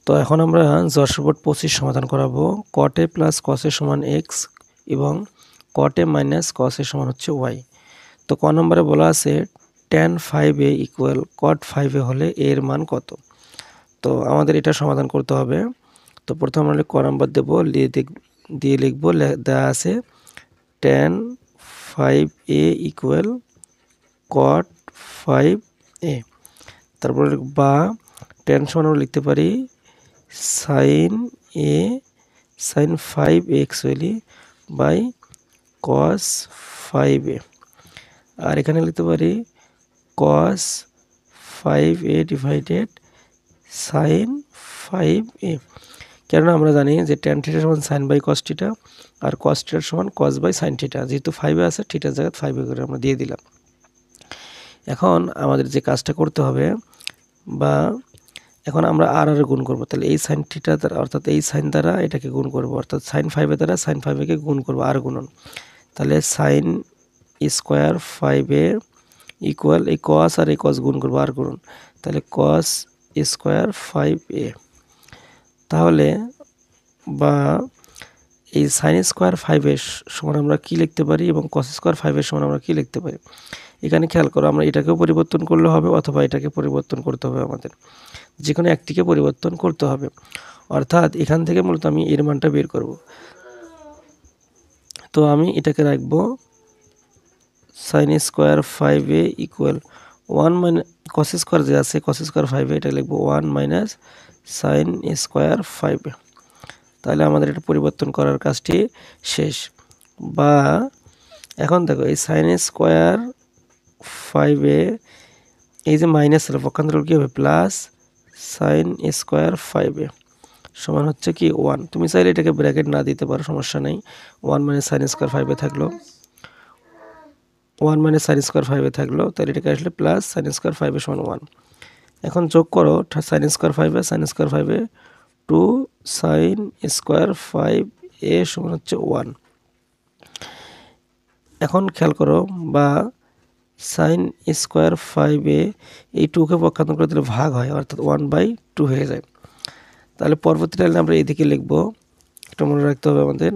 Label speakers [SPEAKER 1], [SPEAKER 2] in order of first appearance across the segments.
[SPEAKER 1] তো এখন আমরা যশোরবোর্ড 25 সমাধান করাবো। cot a plus cos a সমান x এবং cot a minus cos a সমান হচ্ছে y। তো ক নম্বরে বলা আছে tan 5a equal cot 5a হলে a এর মান কত। তো আমাদের এটা সমাধান করতে হবে। তো প্রথমে আমরা ক নাম্বার দেবো, দিয়ে লিখবো, দেওয়া আছে tan 5a equal cot 5a। তারপরে বা tan সমান আমরা লিখতে পারি sin a sin 5x হইলি বাই cos 5a। আর এখানে লিখতে পারি cos 5a divided sin 5a। কেননা আমরা জানি যে tan থিটা সমান sin বাই cos থিটা আর cos থিটা সমান cos বাই sin থিটা। যেহেতু 5 আছে, থিটার জায়গায় 5 করে আমরা দিয়ে দিলাম। এখন আমাদের যে কাজটা করতে হবে, বা এখন আমরা আর গুণ করব, তাহলে এই sin থিটা দ্বারা অর্থাৎ এই sin দ্বারা এটাকে গুণ করব, অর্থাৎ sin 5 এর দ্বারা sin 5 কে গুণ করব, আর গুণন। তাহলে sin স্কয়ার 5a ইকুয়াল এই cos আর এই cos গুণ করব, আর গুণন, তাহলে cos স্কয়ার 5a। তাহলে বা এই sin স্কয়ার 5a সমান আমরা কি লিখতে পারি এবং cos স্কয়ার 5a সমান আমরা কি লিখতে পারি। এখানে খেয়াল করো, আমরা এটাকেও পরিবর্তন করলে হবে অথবা এটাকে পরিবর্তন করতে হবে, আমাদের যে কোনো একটিকে পরিবর্তন করতে হবে। অর্থাৎ এখান থেকে মূলত আমি এর মানটা বের করব। তো আমি এটাকে রাখবো sin square 5a equal 1 minus cos square যে আছে cos স্কয়ার 5a, এটা লিখবো 1 মাইনাস sin স্কয়ার 5a। তাহলে আমাদের এটা পরিবর্তন করার কাজটি শেষ। বা এখন দেখো এই sin স্কয়ার 5a এই যে মাইনাস এর পক্ষান্তর কি হবে, প্লাস sin স্কয়ার 5a সমান হচ্ছে কি 1। তুমি চাইলে এটাকে ব্র্যাকেট না দিতে পারো, সমস্যা নেই। 1 মাইনাস sin স্কয়ার 5a থাকলো, 1 মাইনাস sin স্কয়ার 5a থাকলো, তাহলে এটাকে আসলে প্লাস sin স্কয়ার 5a সমান 1। এখন যোগ করো sin square 5a sin square 5a 2 sin square 5a সমান হচ্ছে 1। এখন খেয়াল করো, বা sin স্কয়ার 5a এই 2 কে পক্ষান্তর করে দিলে ভাগ হয়, অর্থাৎ 1/2 হয়ে যায়। তাহলে পরবর্তী লাইনে আমরা এদিকে লিখব। এটা মনে রাখতে হবে আমাদের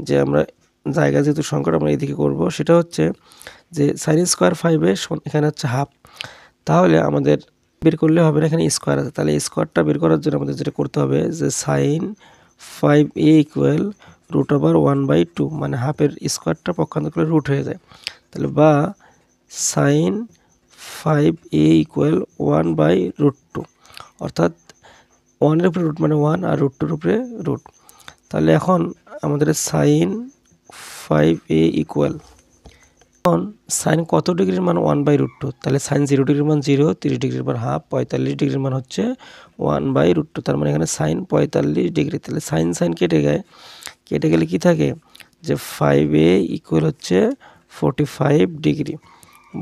[SPEAKER 1] যে আমরা জায়গা যেহেতু সংকট, আমরা এদিকে করব। সেটা হচ্ছে যে sin স্কয়ার 5a এখানে হচ্ছে হাফ, তাহলে আমাদের বের করলে হবে না, এখানে স্কয়ার আছে। তাহলে স্কয়ারটা বের করার জন্য আমাদের যেটা করতে হবে যে sin 5a ইকুয়াল √1/2, মানে হাফের স্কয়ারটা পক্ষান্তর করলে রুট হয়ে যায়। তাহলে বা sin 5a ইকুয়াল 1/√2, অর্থাৎ 1 এর উপরে রুট মানে 1 আর √2 এর উপরে রুট। তাহলে এখন আমাদের sin 5a ইকুয়াল, এখন sin কত ডিগ্রির মান 1/√2, তাহলে sin 0 ডিগ্রির মান 0, 30 ডিগ্রির মান হাফ, 45 ডিগ্রির মান হচ্ছে 1/√2। তার মানে এখানে sin 45 ডিগ্রি। তাহলে sin কেটে গেলে কি থাকে যে 5a ইকুয়াল হচ্ছে 45 ডিগ্রি।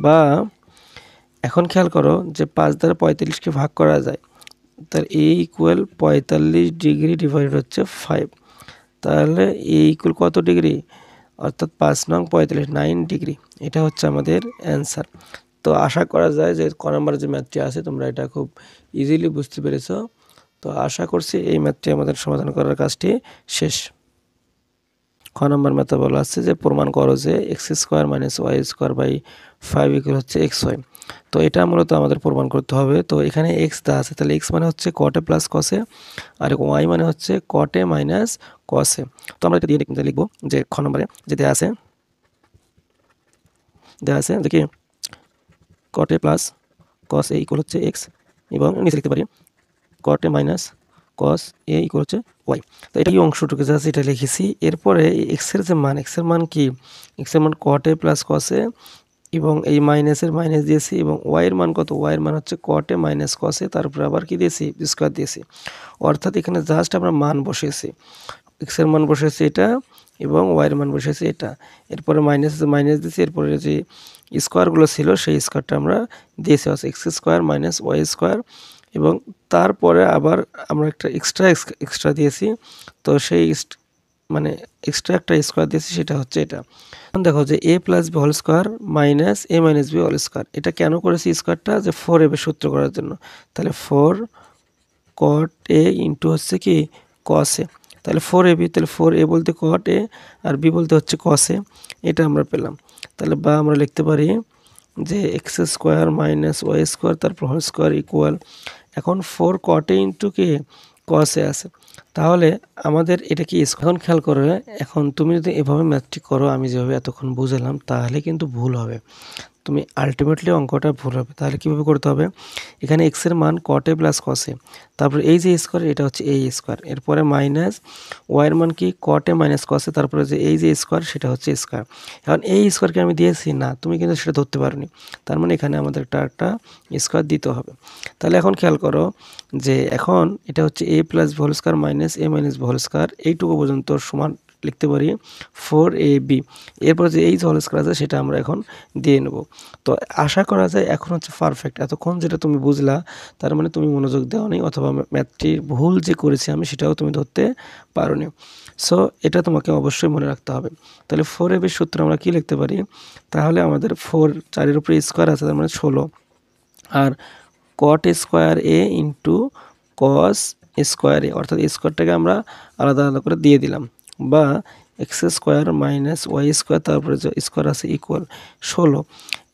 [SPEAKER 1] বা এখন খেয়াল করো যে 5 দ্বারা 45কে ভাগ করা যায়, তাহলে a ইকুয়াল 45 ডিগ্রি ডিভাইডেড হচ্ছে 5। তাহলে a ইকুয়াল কত ডিগ্রি, অর্থাৎ 5 নং 45 9 ডিগ্রি। এটা হচ্ছে আমাদের অ্যান্সার। তো আশা করা যায় যে ক নম্বরে যে ম্যাথটি আছে তোমরা এটা খুব ইজিলি বুঝতে পেরেছো। তো আশা করছি এই ম্যাথটি আমাদের সমাধান করার কাজটি শেষ। খ নম্বর ম্যাথে বলা আছে যে প্রমাণ করো যে x² - y²/5 ইকুয়াল হচ্ছে xy। তো এটা মূলত আমাদের প্রমাণ করতে হবে। তো এখানে x দেওয়া আছে, তাহলে x মানে হচ্ছে cot a plus cos a, আর y মানে হচ্ছে cot a minus cos a। তো আমরা এটা দিয়ে লিখবো যে খ নম্বরে যে দেওয়া আছে যে কি cot a plus cos a equal হচ্ছে x, এবং নিচে লিখতে পারি cot a minus cos a equal হচ্ছে y। তো এটা এই অংশটুকু যা আছে এটা লিখেছি। এরপরে x এর যে মান, x এর মান কি, x এর মান cot a plus cos a, এবং এই মাইনাসের মাইনাস দিয়েছি, এবং y এর মান কত, y এর মান হচ্ছে cot a minus cos a, তারপর আবার কি দিয়েছি, স্কয়ার দিয়েছি। অর্থাৎ এখানে জাস্ট আমরা মান বসিয়েছি, x এর মান বসিয়েছি এটা এবং y এর মান বসিয়েছি এটা। এরপরে মাইনাস দিয়েছি, এরপরে যে স্কয়ারগুলো ছিল সেই স্কয়ারটা আমরা দিয়েছি, x² মাইনাস y², এবং তারপরে আবার আমরা একটা এক্সট্রা দিয়েছি। তো সেই মানে এক্সট্রা একটা স্কয়ার দিয়েছি, সেটা হচ্ছে এটা। এখন দেখো যে a plus b whole square minus a minus b whole square, এটা কেন করেছি স্কয়ারটা, যে 4ab সূত্র করার জন্য। তাহলে 4 কট এ ইন্টু হচ্ছে কি কস এ, তাহলে 4ab, তাহলে 4a বলতে কট এ আর b বলতে হচ্ছে কস এ, এটা আমরা পেলাম। তাহলে বা আমরা লিখতে পারি যে x square minus y square তারপর হোল স্কোয়ার ইকুয়াল, এখন 4 কট এ ইন্টু কি কস এ আছে, তাহলে আমাদের এটা কি এখন খেয়াল করে, এখন তুমি যদি এভাবে ম্যাথটি করো আমি যেভাবে এতক্ষণ বুঝালাম তাহলে কিন্তু ভুল হবে, তুমি আলটিমেটলি অঙ্কটা ভুল হবে। তাহলে কীভাবে করতে হবে, এখানে এক্স এর মান কট এ প্লাস কস এ, তারপর এই যে স্কোয়ার এটা হচ্ছে এই স্কোয়ার, এরপরে মাইনাস ওয়াইয়ের মান কি কট এ মাইনাস কস এ, তারপরে যে এই যে স্কোয়ার সেটা হচ্ছে স্কোয়ার। এখন এই স্কোয়ারকে আমি দিয়েছি না, তুমি কিন্তু সেটা ধরতে পারোনি, তার মানে এখানে আমাদের একটা স্কোয়ার দিতে হবে। তাহলে এখন খেয়াল করো যে এখন এটা হচ্ছে a plus b whole square minus a minus b whole square, এইটুকু পর্যন্ত সমান লিখতে পারি 4ab, এরপর যে এই যে হোল স্কোয়ার আছে সেটা আমরা এখন দিয়ে নেব। তো আশা করা যায় এখন হচ্ছে পারফেক্ট। এতক্ষণ যেটা তুমি বুঝলা তার মানে তুমি মনোযোগ দেওয়া নেই, অথবা ম্যাথটির ভুল যে করেছি আমি সেটাও তুমি ধরতে পারোনি। সো এটা তোমাকে অবশ্যই মনে রাখতে হবে। তাহলে 4ab এর সূত্র আমরা কি লিখতে পারি, তাহলে আমাদের 4 4-এর উপরে স্কোয়ার আছে তার মানে 16, আর cot square a into cos square a, অর্থাৎ স্কোয়ারটাকে আমরা আলাদা আলাদা করে দিয়ে দিলাম, বা x square minus y square তারপরে যে স্কোয়ার আছে ইকুয়াল 16।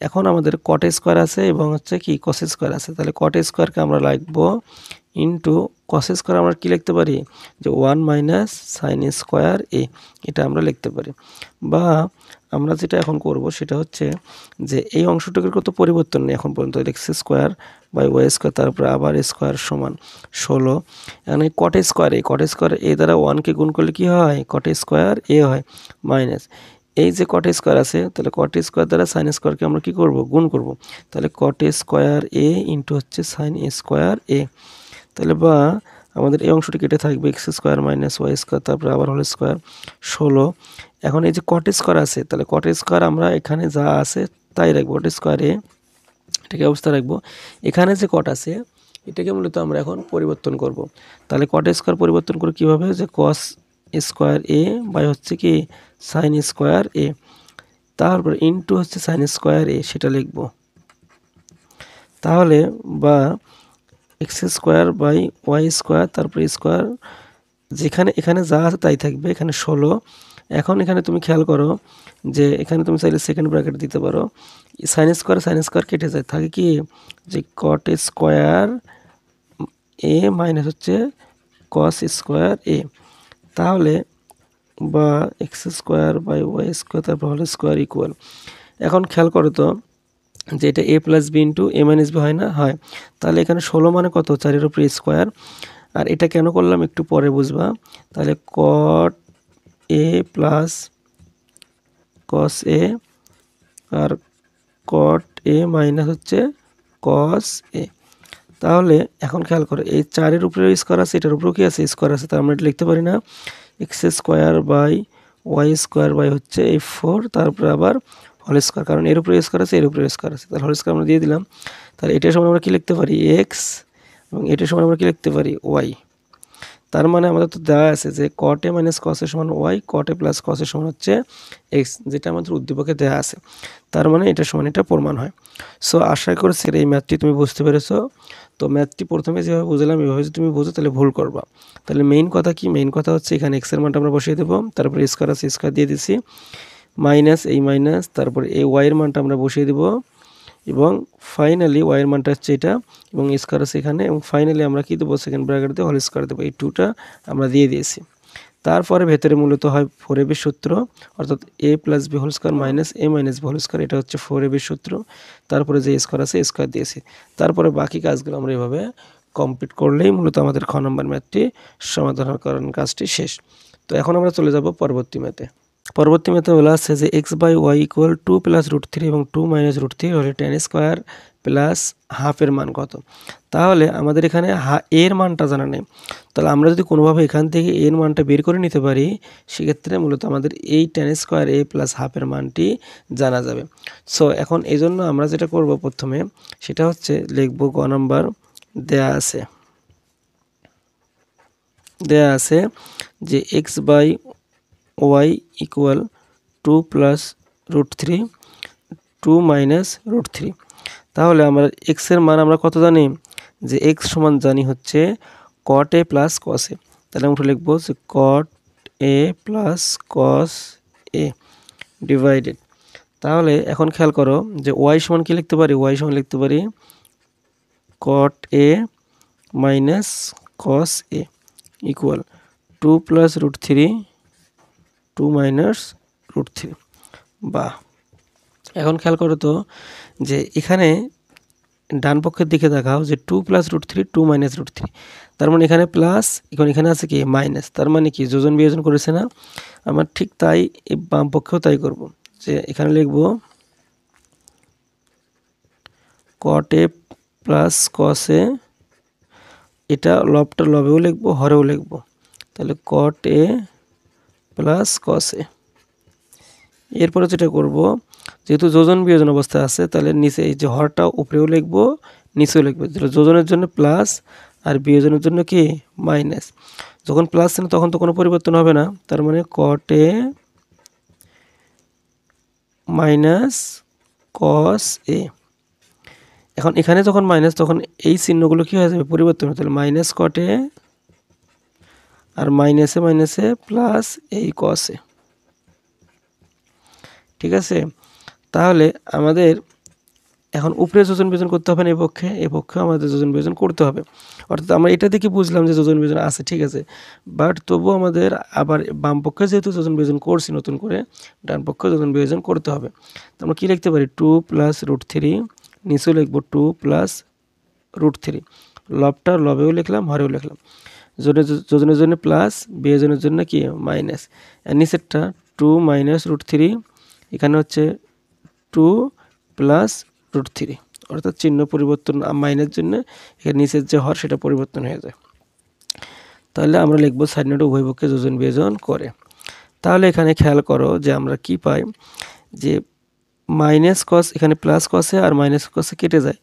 [SPEAKER 1] এখন আমাদের কট স্কোয়ার আছে এবং হচ্ছে কি কস স্কোয়ার আছে, তাহলে কট স্কোয়ারকে আমরা লিখবো ইন্টু কস স্কোয়ার আমরা কি লিখতে পারি যে 1 মাইনাস সাইন স্কোয়ার এ, এটা আমরা লিখতে পারি। বা আমরা যেটা এখন করব সেটা হচ্ছে যে এই অংশটুকুর কত পরিবর্তন নেই এখন পর্যন্ত, x square by y square তারপরে আবার স্কোয়ার সমান 16, এখানে কট স্কোয়ার এ দ্বারা 1কে গুণ করলে কি হয় কট স্কোয়ার এ হয়, মাইনাস এই যে কট স্কোয়ার আছে, তাহলে কট স্কোয়ার দ্বারা সাইন স্কোয়ারকে আমরা কি করব গুণ করব, তাহলে কট স্কোয়ার এ ইন্টু হচ্ছে সাইন স্কোয়ার এ। তাহলে বা আমাদের এই অংশটি কেটে থাকবে x square minus y square তারপরে আবার হোল স্কোয়ার 16। এখন এই যে কট স্কোয়ার আছে, তাহলে কট স্কোয়ার আমরা এখানে যা আছে তাই রাখবো, কট স্কোয়ারে এটাকে অবস্থা রাখবো, এখানে যে কট আছে এটাকে মূলত আমরা এখন পরিবর্তন করব। তাহলে কট স্কোয়ার পরিবর্তন করে কীভাবে, যে কস স্কোয়ার এ বাই হচ্ছে কি সাইন স্কোয়ার এ, তারপর ইন্টু হচ্ছে সাইন স্কোয়ার এ সেটা লিখব। তাহলে বা x square by y square তারপরে স্কোয়ার, যেখানে এখানে যা আছে তাই থাকবে, এখানে 16। এখন এখানে তুমি খেয়াল করো যে এখানে তুমি চাইলে সেকেন্ড ব্র্যাকেট দিতে পারো, সাইন স্কোয়ার কেটে যায়, থাকে কি যে কট স্কোয়ার এ মাইনাস হচ্ছে কস স্কোয়ার এ, তাহলে বা x square by y square তারপর হোল স্কোয়ার ইকুয়াল। এখন খেয়াল করো তো যে এটা a plus b into a minus b হয় না, হয়, তাহলে এখানে 16 মানে কত 4-এর উপরে স্কোয়ার, আর এটা কেন করলাম একটু পরে বুঝবা। তাহলে কট এ plus cos A R caught A minus হচ্ছে কস এ। তাহলে এখন খেয়াল করো এই 4-এর উপরে স্কোয়ার আছে, এটার উপরেও কি আছে স্কোয়ার আছে, তার আমরা এটা লিখতে পারি না x square by y square by হচ্ছে এই 4 তারপরে আবার হোল স্কোয়ার, কারণ এর উপরে স্কোয়ার আছে এর উপরে স্কোয়ার আছে, তাহলে হোল স্কোয়ার আমরা দিয়ে দিলাম। তাহলে এটার সময় আমরা কি লিখতে পারি এক্স, এবং এটার সময় আমরা কি লিখতে পারি ওয়াই। তার মানে আমাদের তো দেওয়া আছে যে কট এ মাইনাস কস এর সমান ওয়াই, কট এ প্লাস কস এর সমান হচ্ছে এক্স, যেটা আমাদের উদ্দীপকে দেওয়া আছে, তার মানে এটার সমান এটা প্রমাণ হয়। সো আশা করছি এই ম্যাথটি তুমি বুঝতে পেরেছো। তো ম্যাথটি প্রথমে যেভাবে বুঝলাম এভাবে যদি তুমি বুঝো তাহলে ভুল করবা। তাহলে মেইন কথা কি, মেইন কথা হচ্ছে এখানে এক্স এর মানটা আমরা বসিয়ে দেবো, তারপরে স্কোয়ার আছে স্কোয়ার দিয়ে দিছি, মাইনাস এই মাইনাস, তারপরে এই ওয়াই এর মানটা আমরা বসিয়ে দেবো, এবং ফাইনালি ওয়াই এর মানটা হচ্ছে এটা, এবং স্কোয়ার আছে এখানে, এবং ফাইনালি আমরা কি দেবো সেকেন্ড ব্র্যাকেট দিয়ে হোল স্কোয়ার দেবো, এই 2টা আমরা দিয়ে দিয়েছি। তারপরে ভেতরে মূলত হয় 4ab সূত্র, অর্থাৎ a plus b whole square minus a minus b whole square, এটা হচ্ছে 4ab সূত্র। তারপরে যে স্কোয়ার আছে স্কোয়ার দিয়েছি, তারপরে বাকি কাজগুলো আমরা এভাবে কমপ্লিট করলেই মূলত আমাদের খ নম্বর ম্যাথটি সমাধান করার কাজটি শেষ। তো এখন আমরা চলে যাব পরবর্তী ম্যাথে। পরবর্তী ম্যাথে বলা আছে যে x by y equal 2 plus √3 এবং 2 মাইনাস √3 হলে tan স্কোয়ার প্লাস হাফের মান কত। তাহলে আমাদের এখানে এর মানটা জানা নেই, তাহলে আমরা যদি কোনোভাবে এখান থেকে এর মানটা বের করে নিতে পারি সেক্ষেত্রে মূলত আমাদের এই tan স্কোয়ার এ প্লাস হাফের মানটি জানা যাবে। সো এখন এই জন্য আমরা যেটা করব প্রথমে সেটা হচ্ছে লিখব গ নাম্বার, দেয়া আছে যে x by y equal 2 plus √3 2 minus √3। তাহলে আমরা এক্স এর মান আমরা কত জানি, যে এক্স সমান জানি হচ্ছে কট এ প্লাস কস এ। তাহলে আমরা লিখবো যে কট এ প্লাস কস এ ডিভাইডেড। তাহলে এখন খেয়াল করো যে ওয়াই সমান কি লিখতে পারি, ওয়াই সমান লিখতে পারি cot A minus cos A equal 2 plus root three 2 minus root three. বা এখন খেয়াল করো তো যে এখানে ডান পক্ষের দিকে দেখাও যে 2 plus root three 2 minus root three, তার মানে এখানে প্লাস, এখন এখানে আছে কি মাইনাস, তার মানে কি যোজন বিয়োজন করেছে না। আমার ঠিক তাই এই বাম পক্ষেও তাই করব, যে এখানে লিখব কট এ প্লাস কস এ, এটা লবটা লবেও লিখবো হরেও লিখবো, তাহলে কট এ প্লাস কস এ। এরপরে যেটা করব, যেহেতু যোজন বিয়োজন অবস্থায় আছে তাহলে নিচে এই যে হরটা উপরেও লিখবো নিচেও লিখবো, যোজনের জন্য প্লাস আর বিয়োজনের জন্য কি মাইনাস। যখন প্লাস ছিল তখন তো কোনো পরিবর্তন হবে না, তার মানে কট এ মাইনাস কস এ। এখন এখানে যখন মাইনাস তখন এই চিহ্নগুলো কি হয়ে যাবে পরিবর্তন হবে, তাহলে মাইনাস কট এ আর মাইনাসে মাইনাসে প্লাস এই কস এ। ঠিক আছে, তাহলে আমাদের এখন উপরে যোজন বিয়োজন করতে হবে না, এই পক্ষে আমাদের যোজন বিয়োজন করতে হবে। অর্থাৎ আমরা এটা দেখে বুঝলাম যে যোজন বিয়োজন আছে, ঠিক আছে, বাট তবুও আমাদের আবার বাম পক্ষে যেহেতু যোজন বিয়োজন করছি নতুন করে, ডান পক্ষে যোজন বিয়োজন করতে হবে। তো আমরা কী লিখতে পারি 2 প্লাস রুট থ্রি, নিচেও লিখবো 2 প্লাস রুট থ্রি, লবটা লবেও লিখলাম হরেও লিখলাম, যোজনের জন্য প্লাস বিয়োজনের জন্য কি মাইনাস, আর নিচেরটা 2 মাইনাস রুট থ্রি, এখানে হচ্ছে 2 প্লাস রুট থ্রি, অর্থাৎ চিহ্ন পরিবর্তন মাইনাস জন্য এখানে নিচের যে হর সেটা পরিবর্তন হয়ে যায়। তাহলে আমরা লিখবো সাইড নোটে উভয় পক্ষে যোজন বিয়োজন করে। তাহলে এখানে খেয়াল করো যে আমরা কি পাই, যে মাইনাস কস এখানে প্লাস কসে আর মাইনাস কসে কেটে যায়,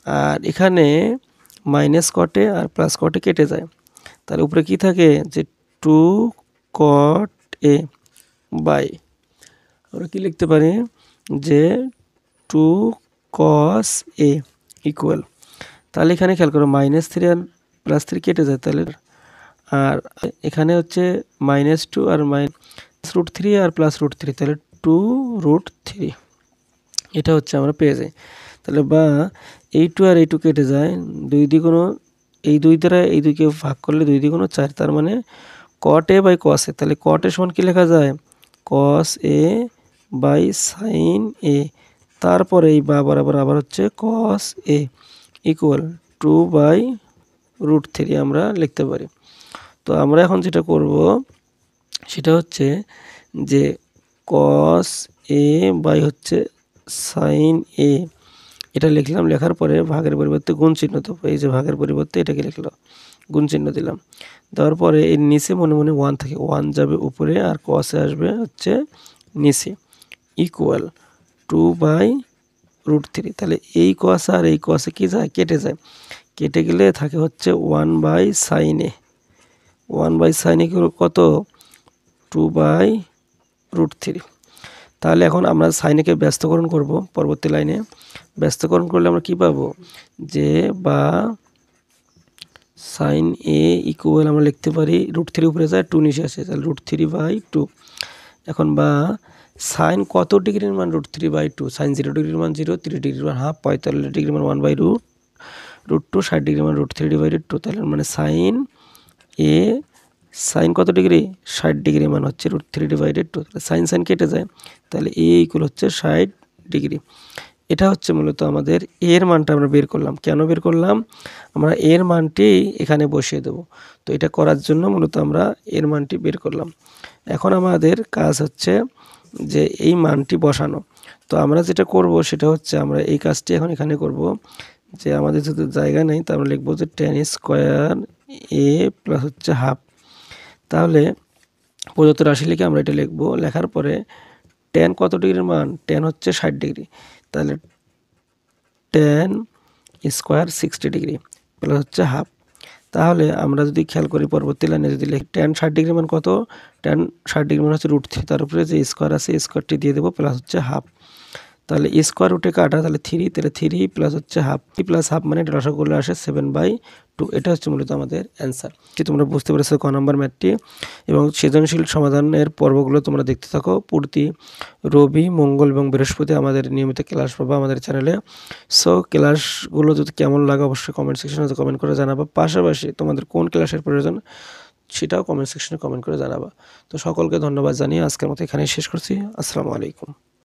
[SPEAKER 1] আর এখানে মাইনাস কটে আর প্লাস কটে কেটে যায়, তাহলে উপরে কি থাকে যে 2 কট এ বাই, আমরা কি লিখতে পারি যে 2 কস এ ইকুয়াল, তাহলে এখানে খেয়াল করো মাইনাস থ্রি আর প্লাস থ্রি কেটে যায়, তাহলে আর এখানে হচ্ছে মাইনাস টু আর মাইনাস রুট থ্রি আর প্লাস রুট থ্রি, তাহলে 2 রুট থ্রি, এটা হচ্ছে আমরা পেয়ে যাই। তাহলে বা এই 2 আর এই 2 কেটে যায়, দুই দ্বিগুণ এই 2 দ্বারা এই 2কে ভাগ করলে 2 দ্বিগুণ 4, তার মানে কট এ বাই কস এ, তাহলে কট এ সমান কি লেখা যায় কস এ বাই সাইন এ, তারপরে এই বা বরাবর আবার হচ্ছে কস A equal 2 by root three আমরা লিখতে পারি। তো আমরা এখন যেটা করব সেটা হচ্ছে যে কস এ বাই হচ্ছে সাইন এ, এটা লিখলাম, লেখার পরে ভাগের পরিবর্তে গুণ চিহ্ন দেবো, এই যে ভাগের পরিবর্তে এটাকে লিখলাম, গুণ চিহ্ন দিলাম, দেওয়ার পরে এর নিচে মনে মনে 1 থাকে, 1 যাবে উপরে আর কসে আসবে হচ্ছে নিচে ইকুয়াল 2 বাই রুট থ্রি, তাহলে এই কস আর এই কসে কি যায় কেটে যায়, কেটে গেলে থাকে হচ্ছে 1 by sine A, 1 by sine A কত 2 বাই রুট থ্রি। তাহলে এখন আমরা সাইন একে ব্যস্তকরণ করব, পরবর্তী লাইনে ব্যস্তকরণ করলে আমরা কি পাবো যে বা সাইন এ ইকুয়াল আমরা লিখতে পারি রুট থ্রি উপরে যায় 2 নিচে আসে, তাহলে রুট থ্রি বাই 2। এখন বা সাইন কত ডিগ্রির মান রুট থ্রি বাই 2, সাইন 0 ডিগ্রির মান 0, 3 ডিগ্রির মান হাফ, 45 ডিগ্রির মান 1 বাই রুট 2, 60 ডিগ্রির মান রুট থ্রি ডিভাইডেড 2, তাহলে মানে সাইন এ সাইন কত ডিগ্রি 60 ডিগ্রি মান হচ্ছে root three divided 2, sine sine কেটে যায়, তাহলে এ ইকুয়াল হচ্ছে 60 ডিগ্রি। এটা হচ্ছে মূলত আমাদের এর মানটা আমরা বের করলাম। কেন বের করলাম, আমরা এর মানটি এখানে বসিয়ে দেব, তো এটা করার জন্য মূলত আমরা এর মানটি বের করলাম। এখন আমাদের কাজ হচ্ছে যে এই মানটি বসানো, তো আমরা যেটা করব সেটা হচ্ছে আমরা এই কাজটি এখন এখানে করব, যে আমাদের যেহেতু জায়গা নেই তো আমরা লিখবো যে tan স্কোয়ার এ প্লাস হচ্ছে হাফ, তাহলে প্রদত্ত রাশি লিখে আমরা এটা লিখবো, লেখার পরে tan কত ডিগ্রির মান, tan হচ্ছে 60 ডিগ্রি, তাহলে tan স্কোয়ার 60 ডিগ্রি প্লাস হচ্ছে হাফ। তাহলে আমরা যদি খেয়াল করি পরবর্তী লাইনে যদি লিখি tan 60 ডিগ্রি মান কত, tan 60 ডিগ্রি মান হচ্ছে রুট থ্রি, তার উপরে যে স্কোয়ার আছে স্কোয়ারটি দিয়ে দেবো প্লাস হচ্ছে হাফ, তাহলে স্কোয়ার রুটে কাটা, তাহলে 3, তাহলে 3 প্লাস হচ্ছে হাফ, 3 প্লাস হাফ মানে এটা লসাগু করলে আসে 7/2। এটা হচ্ছে মূলত আমাদের অ্যান্সার। তোমরা বুঝতে পেরেছো ক নম্বর ম্যাথটি, এবং সৃজনশীল সমাধানের পর্বগুলো তোমরা দেখতে থাকো। প্রতি রবি, মঙ্গল এবং বৃহস্পতি আমাদের নিয়মিত ক্লাস পাবো আমাদের চ্যানেলে। সো ক্লাসগুলো যদি কেমন লাগে অবশ্যই কমেন্ট সেকশনে কমেন্ট করে জানাবা। পাশাপাশি তোমাদের কোন ক্লাসের প্রয়োজন সেটাও কমেন্ট সেকশনে কমেন্ট করে জানাবা। তো সকলকে ধন্যবাদ জানিয়ে আজকের মতো এখানেই শেষ করছি। আসসালামু আলাইকুম।